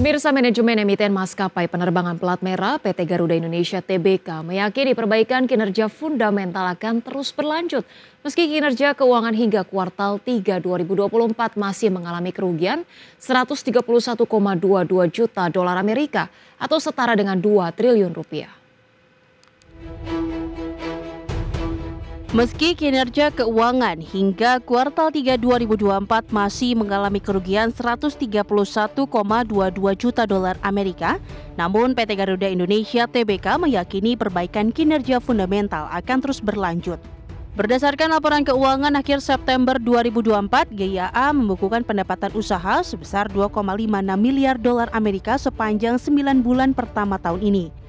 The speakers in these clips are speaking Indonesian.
Pemirsa, manajemen emiten maskapai penerbangan plat merah PT Garuda Indonesia Tbk meyakini perbaikan kinerja fundamental akan terus berlanjut. Meski kinerja keuangan hingga kuartal 3 2024 masih mengalami kerugian 131,22 juta dolar Amerika atau setara dengan 2 triliun rupiah. Meski kinerja keuangan hingga kuartal 3 2024 masih mengalami kerugian 131,22 juta dolar Amerika, namun PT Garuda Indonesia Tbk meyakini perbaikan kinerja fundamental akan terus berlanjut. Berdasarkan laporan keuangan akhir September 2024, GIAA membukukan pendapatan usaha sebesar 2,56 miliar dolar Amerika sepanjang 9 bulan pertama tahun ini.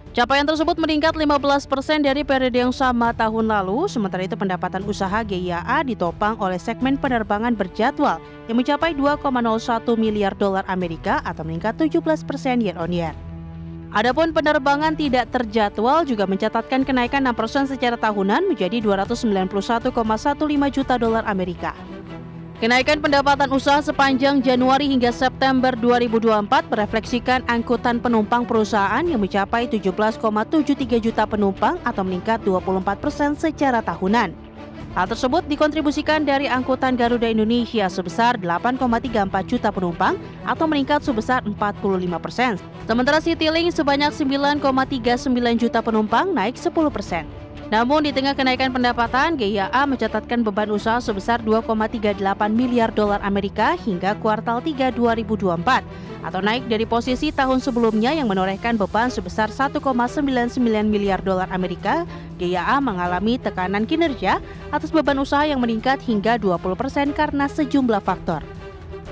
Capaian tersebut meningkat 15% dari periode yang sama tahun lalu, sementara itu pendapatan usaha GIAA ditopang oleh segmen penerbangan berjadwal yang mencapai 2,01 miliar dolar Amerika atau meningkat 17% year-on-year. Adapun penerbangan tidak terjadwal juga mencatatkan kenaikan 6% secara tahunan menjadi 291,15 juta dolar Amerika. Kenaikan pendapatan usaha sepanjang Januari hingga September 2024 merefleksikan angkutan penumpang perusahaan yang mencapai 17,73 juta penumpang atau meningkat 24% secara tahunan. Hal tersebut dikontribusikan dari angkutan Garuda Indonesia sebesar 8,34 juta penumpang atau meningkat sebesar 45%. Sementara Citylink sebanyak 9,39 juta penumpang naik 10%. Namun di tengah kenaikan pendapatan, GIAA mencatatkan beban usaha sebesar 2,38 miliar dolar Amerika hingga kuartal 3 2024 atau naik dari posisi tahun sebelumnya yang menorehkan beban sebesar 1,99 miliar dolar Amerika. GIAA mengalami tekanan kinerja atas beban usaha yang meningkat hingga 20% karena sejumlah faktor.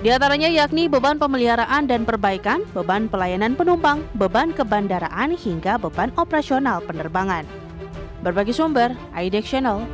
Di antaranya yakni beban pemeliharaan dan perbaikan, beban pelayanan penumpang, beban kebandaraan hingga beban operasional penerbangan. Berbagi sumber, IDEX Channel.